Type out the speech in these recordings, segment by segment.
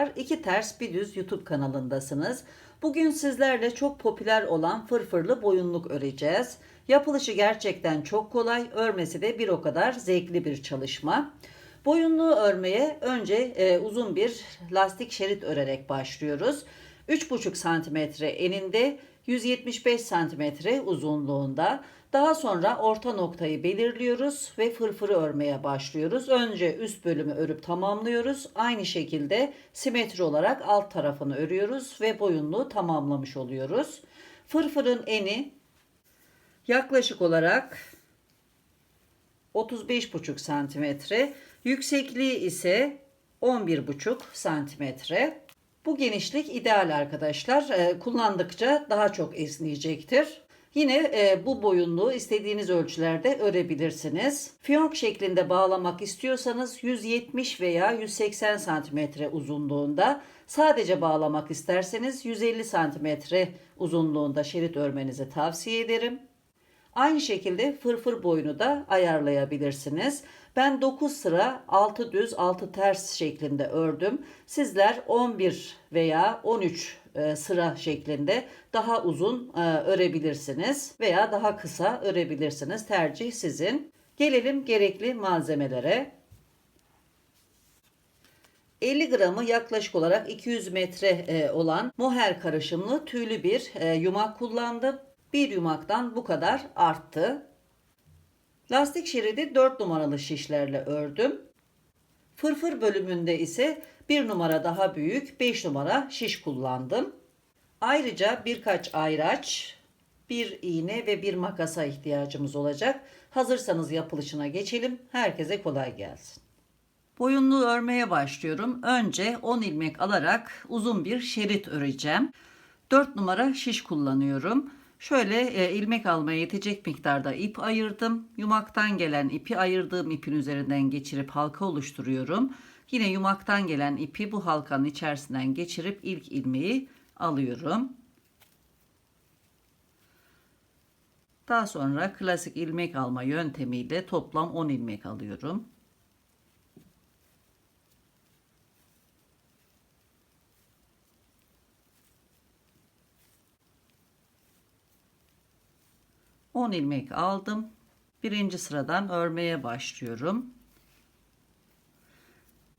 arkadaşlar. İki Ters Bir Düz YouTube kanalındasınız. Bugün sizlerle çok popüler olan fırfırlı boyunluk öreceğiz. Yapılışı gerçekten çok kolay, örmesi de bir o kadar zevkli bir çalışma. Boyunluğu örmeye önce uzun bir lastik şerit örerek başlıyoruz. 3,5 santimetre eninde, 175 santimetre uzunluğunda. Daha sonra orta noktayı belirliyoruz ve fırfırı örmeye başlıyoruz. Önce üst bölümü örüp tamamlıyoruz. Aynı şekilde simetri olarak alt tarafını örüyoruz ve boyunluğu tamamlamış oluyoruz. Fırfırın eni yaklaşık olarak 35,5 santimetre, yüksekliği ise 11,5 santimetre. Bu genişlik ideal arkadaşlar. Kullandıkça daha çok esneyecektir. Yine bu boyunluğu istediğiniz ölçülerde örebilirsiniz. Fiyonk şeklinde bağlamak istiyorsanız 170 veya 180 santimetre uzunluğunda, sadece bağlamak isterseniz 150 santimetre uzunluğunda şerit örmenizi tavsiye ederim. Aynı şekilde fırfır boyunu da ayarlayabilirsiniz. Ben 9 sıra 6 düz 6 ters şeklinde ördüm. Sizler 11 veya 13 sıra şeklinde daha uzun örebilirsiniz veya daha kısa örebilirsiniz. Tercih sizin. Gelelim gerekli malzemelere. 50 gramı yaklaşık olarak 200 metre olan mohair karışımlı tüylü bir yumak kullandım. Bir yumaktan bu kadar arttı. Lastik şeridi 4 numaralı şişlerle ördüm. Fırfır bölümünde ise 1 numara daha büyük 5 numara şiş kullandım. Ayrıca birkaç ayraç, bir iğne ve bir makasa ihtiyacımız olacak. Hazırsanız yapılışına geçelim. Herkese kolay gelsin. Boyunluğu örmeye başlıyorum. Önce 10 ilmek alarak uzun bir şerit öreceğim. 4 numara şiş kullanıyorum. Şöyle ilmek almaya yetecek miktarda ip ayırdım. Yumaktan gelen ipi ayırdığım ipin üzerinden geçirip halka oluşturuyorum. Yine yumaktan gelen ipi bu halkanın içerisinden geçirip ilk ilmeği alıyorum. Daha sonra klasik ilmek alma yöntemiyle toplam 10 ilmek alıyorum. On ilmek aldım. Birinci sıradan örmeye başlıyorum.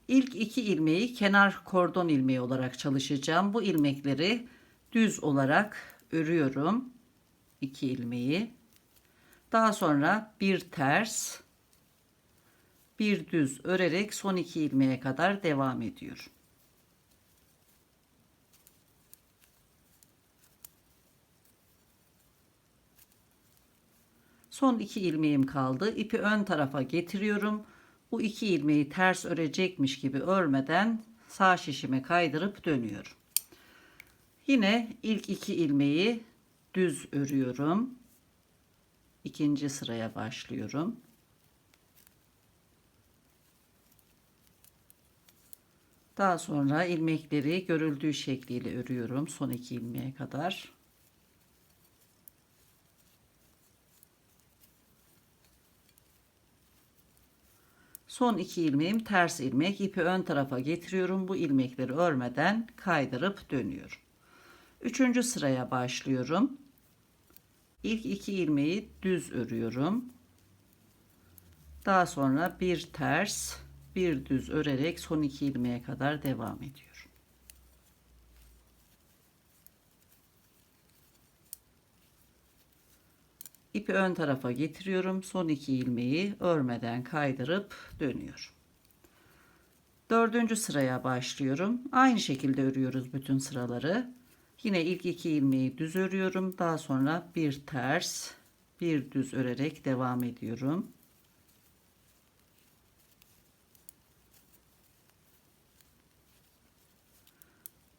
İlk 2 ilmeği kenar kordon ilmeği olarak çalışacağım. Bu ilmekleri düz olarak örüyorum. 2 ilmeği. Daha sonra bir ters, bir düz örerek son 2 ilmeğe kadar devam ediyorum. Son 2 ilmeğim kaldı. İpi ön tarafa getiriyorum. Bu 2 ilmeği ters örecekmiş gibi örmeden sağ şişime kaydırıp dönüyorum. Yine ilk 2 ilmeği düz örüyorum. İkinci sıraya başlıyorum. Daha sonra ilmekleri görüldüğü şekliyle örüyorum son 2 ilmeğe kadar. Son 2 ilmeğim ters ilmek. İpi ön tarafa getiriyorum. Bu ilmekleri örmeden kaydırıp dönüyorum. Üçüncü sıraya başlıyorum. İlk 2 ilmeği düz örüyorum. Daha sonra bir ters, bir düz örerek son 2 ilmeğe kadar devam ediyorum. İpi ön tarafa getiriyorum. Son 2 ilmeği örmeden kaydırıp dönüyorum. Dördüncü sıraya başlıyorum. Aynı şekilde örüyoruz bütün sıraları. Yine ilk 2 ilmeği düz örüyorum. Daha sonra bir ters, bir düz örerek devam ediyorum.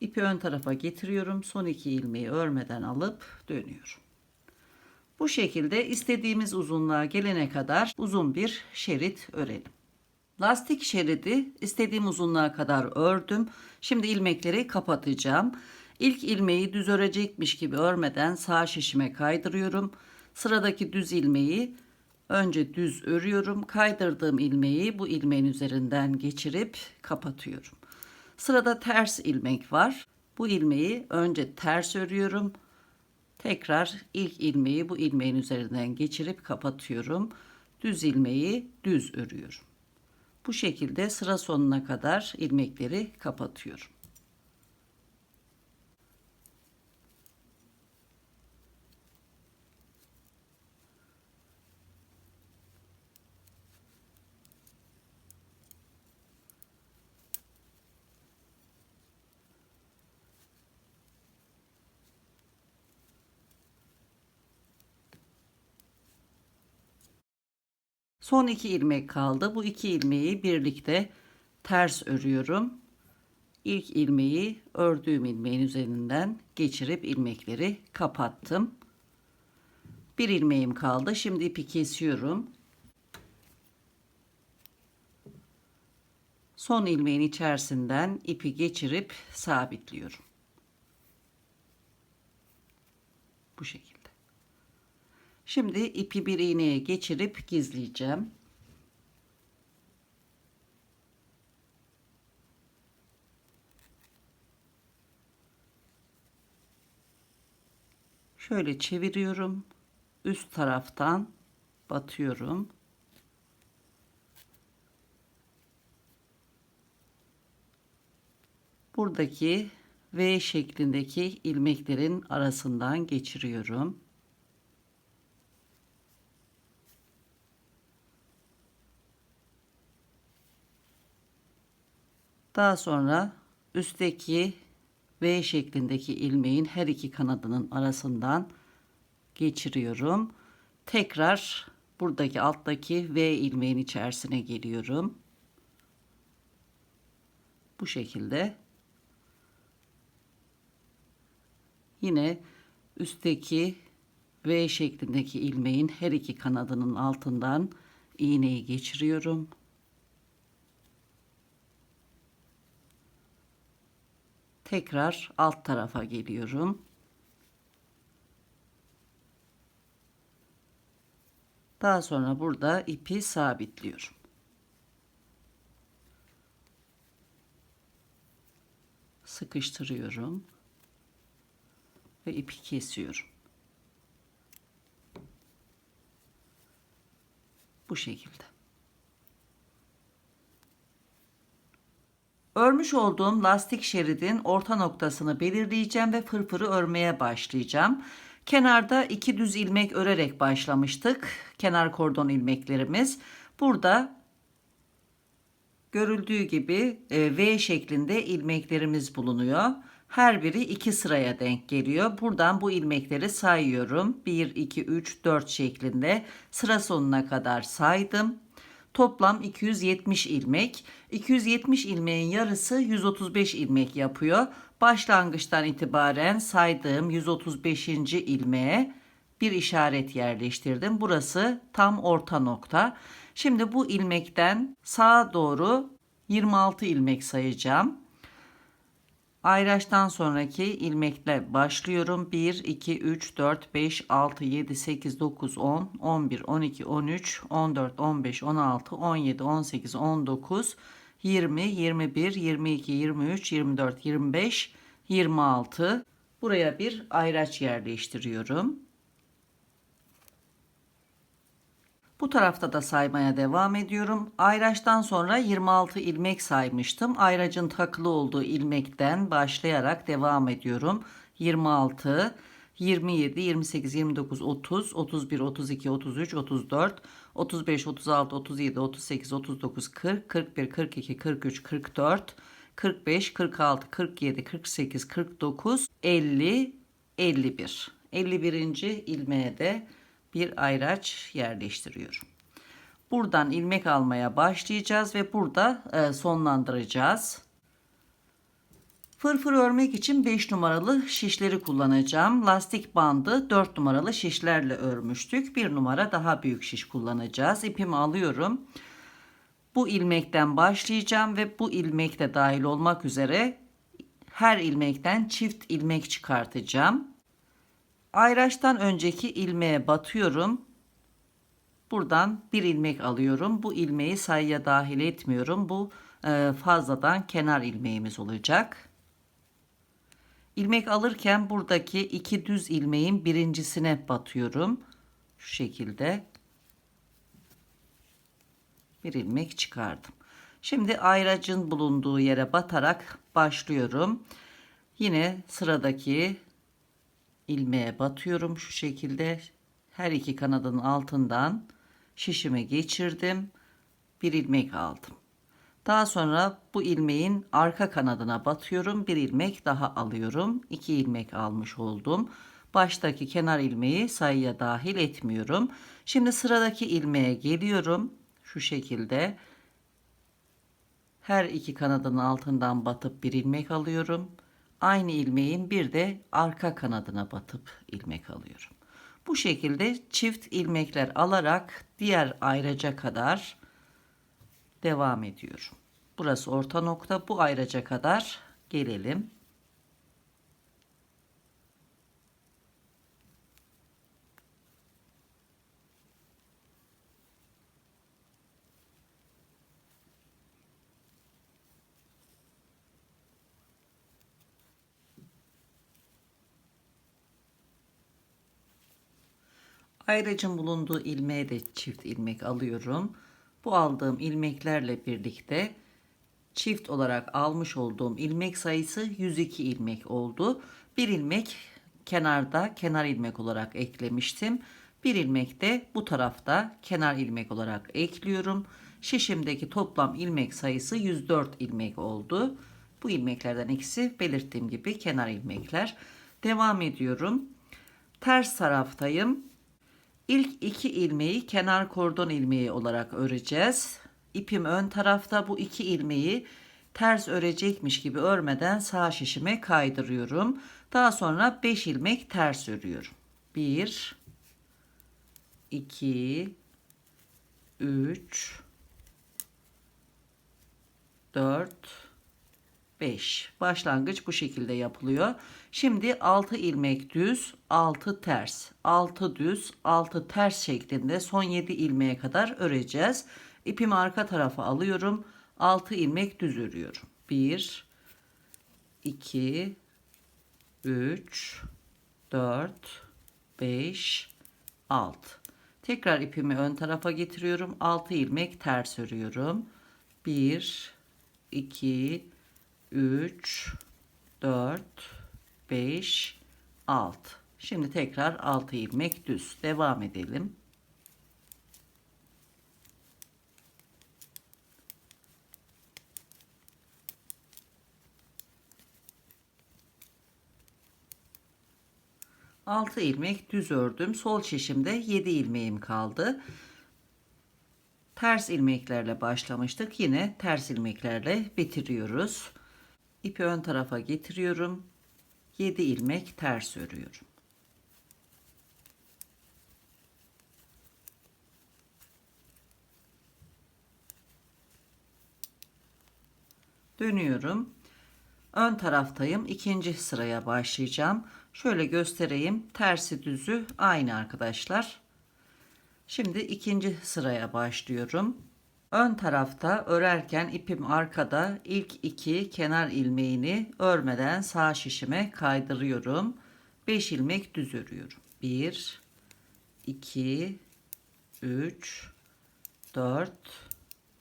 İpi ön tarafa getiriyorum. Son 2 ilmeği örmeden alıp dönüyorum. Bu şekilde istediğimiz uzunluğa gelene kadar uzun bir şerit örelim. Lastik şeridi istediğim uzunluğa kadar ördüm. Şimdi ilmekleri kapatacağım. İlk ilmeği düz örecekmiş gibi örmeden sağ şişime kaydırıyorum. Sıradaki düz ilmeği önce düz örüyorum. Kaydırdığım ilmeği bu ilmeğin üzerinden geçirip kapatıyorum. Sırada ters ilmek var. Bu ilmeği önce ters örüyorum. Tekrar ilk ilmeği bu ilmeğin üzerinden geçirip kapatıyorum. Düz ilmeği düz örüyorum. Bu şekilde sıra sonuna kadar ilmekleri kapatıyorum. Son 2 ilmek kaldı. Bu 2 ilmeği birlikte ters örüyorum. İlk ilmeği ördüğüm ilmeğin üzerinden geçirip ilmekleri kapattım. Bir ilmeğim kaldı. Şimdi ipi kesiyorum. Son ilmeğin içerisinden ipi geçirip sabitliyorum. Bu şekilde. Şimdi ipi bir iğneye geçirip gizleyeceğim. Şöyle çeviriyorum. Üst taraftan batıyorum. Buradaki V şeklindeki ilmeklerin arasından geçiriyorum. Daha sonra üstteki V şeklindeki ilmeğin her iki kanadının arasından geçiriyorum. Tekrar buradaki alttaki V ilmeğin içerisine geliyorum. Bu şekilde. Yine üstteki V şeklindeki ilmeğin her iki kanadının altından iğneyi geçiriyorum. Tekrar alt tarafa geliyorum. Daha sonra burada ipi sabitliyorum. Sıkıştırıyorum ve ipi kesiyorum. Bu şekilde. Örmüş olduğum lastik şeridin orta noktasını belirleyeceğim ve fırfırı örmeye başlayacağım. Kenarda 2 düz ilmek örerek başlamıştık. Kenar kordon ilmeklerimiz. Burada görüldüğü gibi V şeklinde ilmeklerimiz bulunuyor. Her biri 2 sıraya denk geliyor. Buradan bu ilmekleri sayıyorum. 1, 2, 3, 4 şeklinde sıra sonuna kadar saydım. Toplam 270 ilmek. 270 ilmeğin yarısı 135 ilmek yapıyor. Başlangıçtan itibaren saydığım 135. ilmeğe bir işaret yerleştirdim. Burası tam orta nokta. Şimdi bu ilmekten sağa doğru 26 ilmek sayacağım. Ayraçtan sonraki ilmekle başlıyorum. 1, 2, 3, 4, 5, 6, 7, 8, 9, 10, 11, 12, 13, 14, 15, 16, 17, 18, 19, 20, 21, 22, 23, 24, 25, 26. Buraya bir ayraç yerleştiriyorum. Bu tarafta da saymaya devam ediyorum. Ayraçtan sonra 26 ilmek saymıştım. Ayracın takılı olduğu ilmekten başlayarak devam ediyorum. 26, 27, 28, 29, 30, 31, 32, 33, 34, 35, 36, 37, 38, 39, 40, 41, 42, 43, 44, 45, 46, 47, 48, 49, 50, 51. 51. ilmeğe de bir ayraç yerleştiriyorum. Buradan ilmek almaya başlayacağız ve burada sonlandıracağız. Fırfır örmek için 5 numaralı şişleri kullanacağım. Lastik bandı 4 numaralı şişlerle örmüştük. 1 numara daha büyük şiş kullanacağız. İpimi alıyorum. Bu ilmekten başlayacağım ve bu ilmek de dahil olmak üzere her ilmekten çift ilmek çıkartacağım. Ayraçtan önceki ilmeğe batıyorum. Buradan bir ilmek alıyorum. Bu ilmeği sayıya dahil etmiyorum. Bu fazladan kenar ilmeğimiz olacak. İlmek alırken buradaki 2 düz ilmeğin birincisine batıyorum. Şu şekilde bir ilmek çıkardım. Şimdi ayracın bulunduğu yere batarak başlıyorum. Yine sıradaki ilmeğe batıyorum şu şekilde. Her iki kanadın altından şişime geçirdim. Bir ilmek aldım. Daha sonra bu ilmeğin arka kanadına batıyorum. Bir ilmek daha alıyorum. 2 ilmek almış oldum. Baştaki kenar ilmeği sayıya dahil etmiyorum. Şimdi sıradaki ilmeğe geliyorum. Şu şekilde her iki kanadın altından batıp bir ilmek alıyorum. Aynı ilmeğin bir de arka kanadına batıp ilmek alıyorum. Bu şekilde çift ilmekler alarak diğer ayraca kadar devam ediyorum. Burası orta nokta. Bu ayraca kadar gelelim. Ayracın bulunduğu ilmeğe de çift ilmek alıyorum. Bu aldığım ilmeklerle birlikte çift olarak almış olduğum ilmek sayısı 102 ilmek oldu. Bir ilmek kenarda kenar ilmek olarak eklemiştim. Bir ilmek de bu tarafta kenar ilmek olarak ekliyorum. Şişimdeki toplam ilmek sayısı 104 ilmek oldu. Bu ilmeklerden ikisi belirttiğim gibi kenar ilmekler. Devam ediyorum. Ters taraftayım. İlk 2 ilmeği kenar kordon ilmeği olarak öreceğiz. İpim ön tarafta, bu 2 ilmeği ters örecekmiş gibi örmeden sağ şişime kaydırıyorum. Daha sonra 5 ilmek ters örüyorum. 1 2 3 4 5. Başlangıç bu şekilde yapılıyor. Şimdi 6 ilmek düz, 6 ters, 6 düz, 6 ters şeklinde son 7 ilmeğe kadar öreceğiz. İpimi arka tarafa alıyorum. 6 ilmek düz örüyorum. 1 2 3 4 5 6. Tekrar ipimi ön tarafa getiriyorum. 6 ilmek ters örüyorum. 1 2 3 4 5 6. Şimdi tekrar 6 ilmek düz devam edelim. Altı ilmek düz ördüm. Sol şişimde 7 ilmeğim kaldı. Ters ilmeklerle başlamıştık. Yine ters ilmeklerle bitiriyoruz. İpi ön tarafa getiriyorum. 7 ilmek ters örüyorum. Dönüyorum. Ön taraftayım. İkinci sıraya başlayacağım. Şöyle göstereyim. Tersi düzü aynı arkadaşlar. Şimdi ikinci sıraya başlıyorum. Ön tarafta örerken ipim arkada, ilk 2 kenar ilmeğini örmeden sağ şişime kaydırıyorum. 5 ilmek düz örüyorum. 1 2 3 4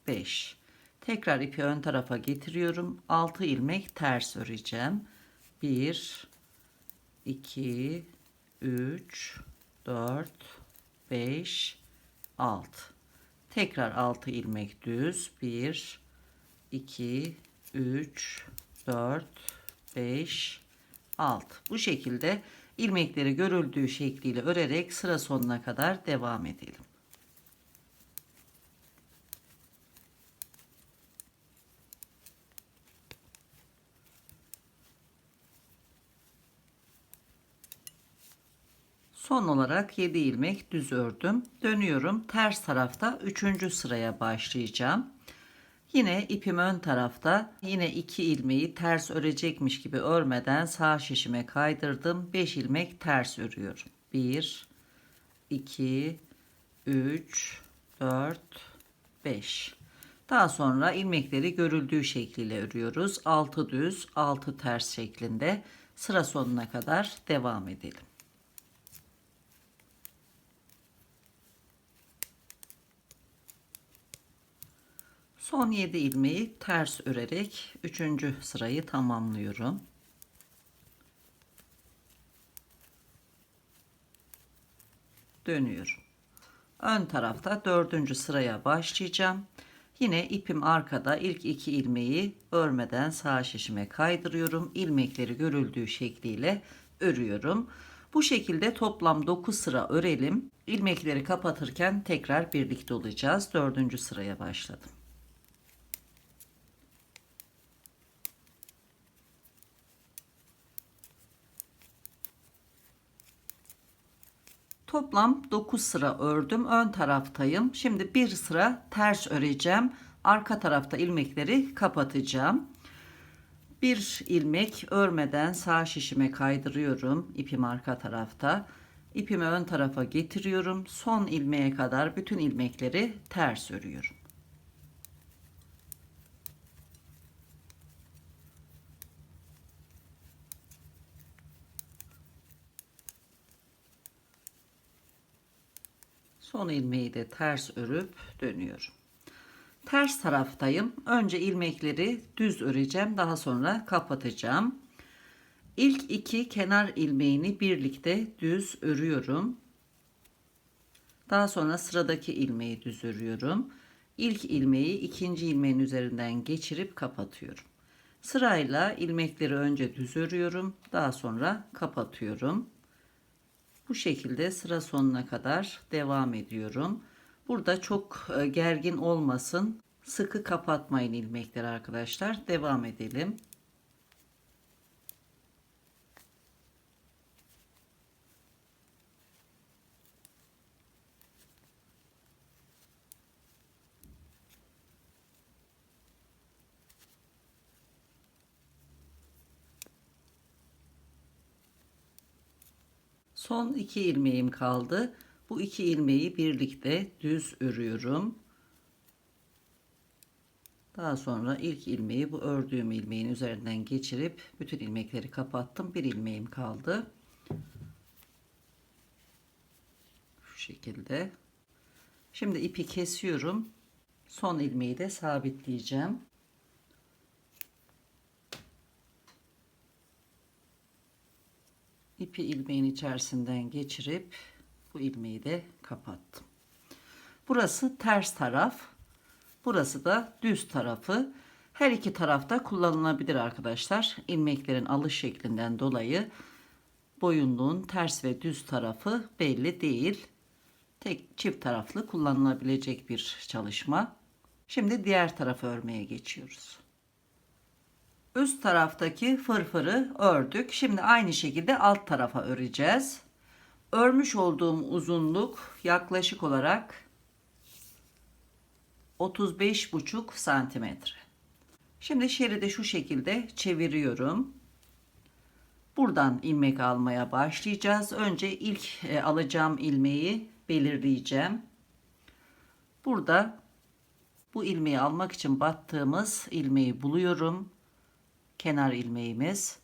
5. Tekrar ipi ön tarafa getiriyorum. 6 ilmek ters öreceğim. 1 2 3 4 5 6. Tekrar 6 ilmek düz. 1 2 3 4 5 6. Bu şekilde ilmekleri görüldüğü şekliyle örerek sıra sonuna kadar devam edelim. Son olarak 7 ilmek düz ördüm. Dönüyorum. Ters tarafta 3. sıraya başlayacağım. Yine ipim ön tarafta. Yine 2 ilmeği ters örecekmiş gibi örmeden sağ şişime kaydırdım. 5 ilmek ters örüyorum. 1 2 3 4 5. Daha sonra ilmekleri görüldüğü şekliyle örüyoruz. 6 düz, 6 ters şeklinde sıra sonuna kadar devam edelim. Son 7 ilmeği ters örerek 3. sırayı tamamlıyorum. Dönüyorum. Ön tarafta 4. sıraya başlayacağım. Yine ipim arkada, ilk 2 ilmeği örmeden sağ şişime kaydırıyorum. İlmekleri görüldüğü şekliyle örüyorum. Bu şekilde toplam 9 sıra örelim. İlmekleri kapatırken tekrar birlikte olacağız. 4. sıraya başladım. Toplam 9 sıra ördüm. Ön taraftayım. Şimdi bir sıra ters öreceğim. Arka tarafta ilmekleri kapatacağım. Bir ilmek örmeden sağ şişime kaydırıyorum. İpim arka tarafta. İpimi ön tarafa getiriyorum. Son ilmeğe kadar bütün ilmekleri ters örüyorum. Son ilmeği de ters örüp dönüyorum. Ters taraftayım. Önce ilmekleri düz öreceğim. Daha sonra kapatacağım. İlk 2 kenar ilmeğini birlikte düz örüyorum. Daha sonra sıradaki ilmeği düz örüyorum. İlk ilmeği ikinci ilmeğin üzerinden geçirip kapatıyorum. Sırayla ilmekleri önce düz örüyorum. Daha sonra kapatıyorum. Bu şekilde sıra sonuna kadar devam ediyorum. Burada çok gergin olmasın. Sıkı kapatmayın ilmekleri arkadaşlar. Devam edelim. Son 2 ilmeğim kaldı. Bu 2 ilmeği birlikte düz örüyorum. Daha sonra ilk ilmeği bu ördüğüm ilmeğin üzerinden geçirip bütün ilmekleri kapattım. Bir ilmeğim kaldı. Şu şekilde. Şimdi ipi kesiyorum. Son ilmeği de sabitleyeceğim. İpi ilmeğin içerisinden geçirip bu ilmeği de kapattım. Burası ters taraf. Burası da düz tarafı. Her iki tarafta kullanılabilir arkadaşlar. İlmeklerin alış şeklinden dolayı boyunluğun ters ve düz tarafı belli değil. Tek çift taraflı kullanılabilecek bir çalışma. Şimdi diğer tarafı örmeye geçiyoruz. Üst taraftaki fırfırı ördük. Şimdi aynı şekilde alt tarafa öreceğiz. Örmüş olduğum uzunluk yaklaşık olarak 35,5 santimetre. Şimdi şeridi şu şekilde çeviriyorum. Buradan ilmek almaya başlayacağız. Önce ilk alacağım ilmeği belirleyeceğim. Burada bu ilmeği almak için battığımız ilmeği buluyorum. Kenar ilmeğimiz.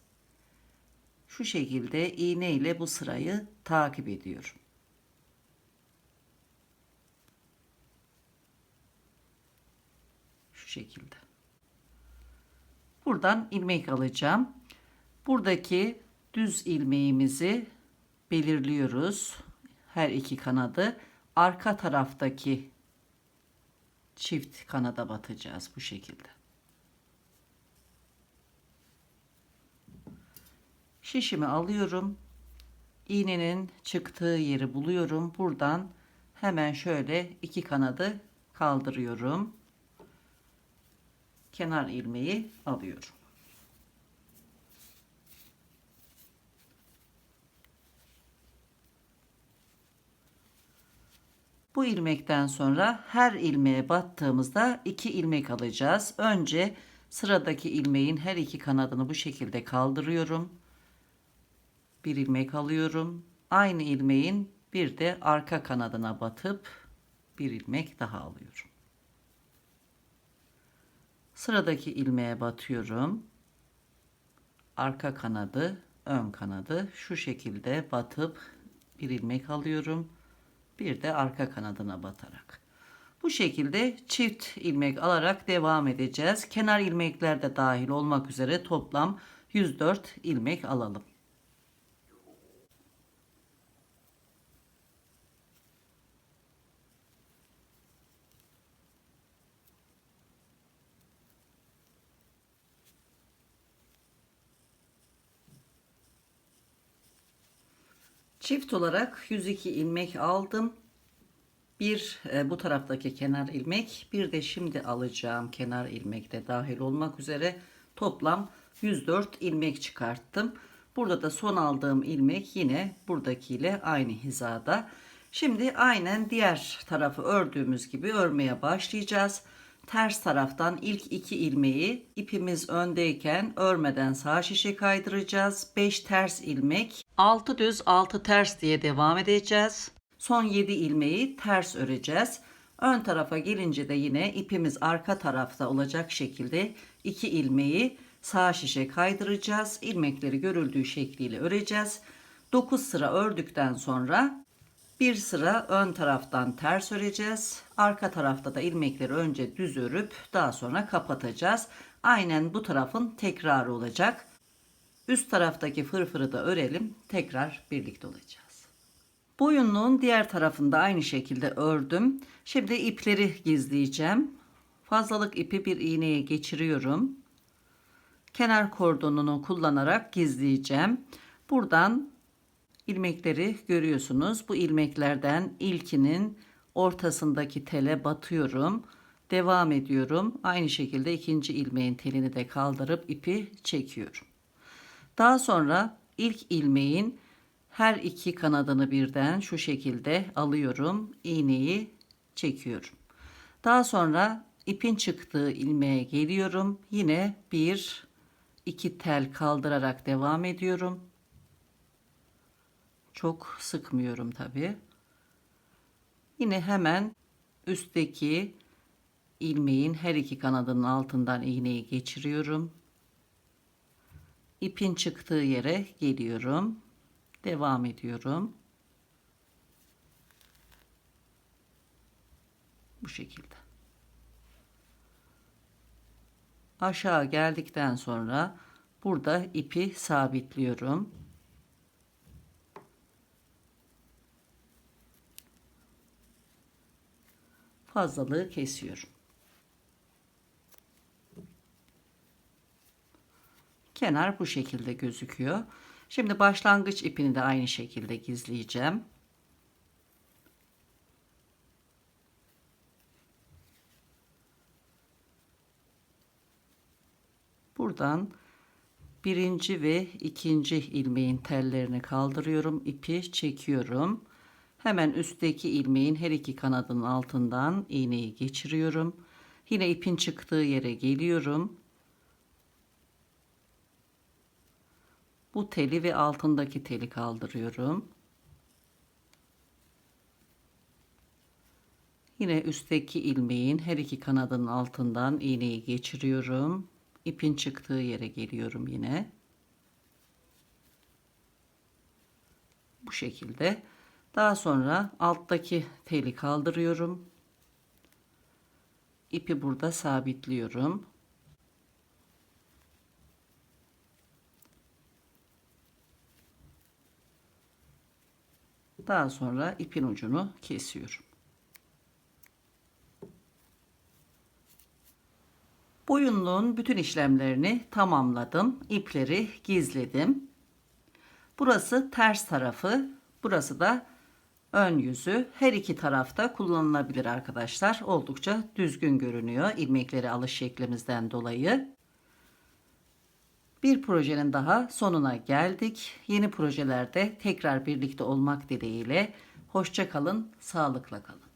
Şu şekilde iğne ile bu sırayı takip ediyorum. Şu şekilde. Buradan ilmek alacağım. Buradaki düz ilmeğimizi belirliyoruz. Her iki kanadı. Arka taraftaki çift kanada batacağız bu şekilde. Şişimi alıyorum. İğnenin çıktığı yeri buluyorum. Buradan hemen şöyle iki kanadı kaldırıyorum. Kenar ilmeği alıyorum. Bu ilmekten sonra her ilmeğe battığımızda 2 ilmek alacağız. Önce sıradaki ilmeğin her iki kanadını bu şekilde kaldırıyorum. Bir ilmek alıyorum. Aynı ilmeğin bir de arka kanadına batıp bir ilmek daha alıyorum. Sıradaki ilmeğe batıyorum. Arka kanadı, ön kanadı şu şekilde batıp bir ilmek alıyorum. Bir de arka kanadına batarak. Bu şekilde çift ilmek alarak devam edeceğiz. Kenar ilmekler de dahil olmak üzere toplam 104 ilmek alalım. Çift olarak 102 ilmek aldım. Bir bu taraftaki kenar ilmek, bir de şimdi alacağım kenar ilmek de dahil olmak üzere toplam 104 ilmek çıkarttım. Burada da son aldığım ilmek yine buradakiyle aynı hizada. Şimdi aynen diğer tarafı ördüğümüz gibi örmeye başlayacağız. Ters taraftan ilk 2 ilmeği ipimiz öndeyken örmeden sağ şişe kaydıracağız. 5 ters ilmek, 6 düz 6 ters diye devam edeceğiz. Son 7 ilmeği ters öreceğiz. Ön tarafa gelince de yine ipimiz arka tarafta olacak şekilde 2 ilmeği sağ şişe kaydıracağız. İlmekleri görüldüğü şekliyle öreceğiz. 9 sıra ördükten sonra bir sıra ön taraftan ters öreceğiz. Arka tarafta da ilmekleri önce düz örüp daha sonra kapatacağız. Aynen bu tarafın tekrarı olacak. Üst taraftaki fırfırı da örelim. Tekrar birlikte olacağız. Boyunluğun diğer tarafında aynı şekilde ördüm. Şimdi ipleri gizleyeceğim. Fazlalık ipi bir iğneye geçiriyorum. Kenar kordonunu kullanarak gizleyeceğim. Buradan ilmekleri görüyorsunuz. Bu ilmeklerden ilkinin ortasındaki tele batıyorum. Devam ediyorum. Aynı şekilde ikinci ilmeğin telini de kaldırıp ipi çekiyorum. Daha sonra ilk ilmeğin her iki kanadını birden şu şekilde alıyorum. İğneyi çekiyorum. Daha sonra ipin çıktığı ilmeğe geliyorum. Yine bir iki tel kaldırarak devam ediyorum. Çok sıkmıyorum tabi. Yine hemen üstteki ilmeğin her iki kanadının altından iğneyi geçiriyorum. İpin çıktığı yere geliyorum. Devam ediyorum. Bu şekilde. Aşağı geldikten sonra burada ipi sabitliyorum. Fazlalığı kesiyorum. Kenar bu şekilde gözüküyor. Şimdi başlangıç ipini de aynı şekilde gizleyeceğim. Buradan birinci ve ikinci ilmeğin tellerini kaldırıyorum. İpi çekiyorum. Hemen üstteki ilmeğin her iki kanadının altından iğneyi geçiriyorum. Yine ipin çıktığı yere geliyorum. Bu teli ve altındaki teli kaldırıyorum. Yine üstteki ilmeğin her iki kanadının altından iğneyi geçiriyorum. İpin çıktığı yere geliyorum yine. Bu şekilde. Daha sonra alttaki teli kaldırıyorum. İpi burada sabitliyorum. Daha sonra ipin ucunu kesiyorum. Boyunluğun bütün işlemlerini tamamladım. İpleri gizledim. Burası ters tarafı, burası da ön yüzü. Her iki tarafta kullanılabilir arkadaşlar. Oldukça düzgün görünüyor ilmekleri alış şeklimizden dolayı. Bir projenin daha sonuna geldik. Yeni projelerde tekrar birlikte olmak dileğiyle. Hoşça kalın, sağlıkla kalın.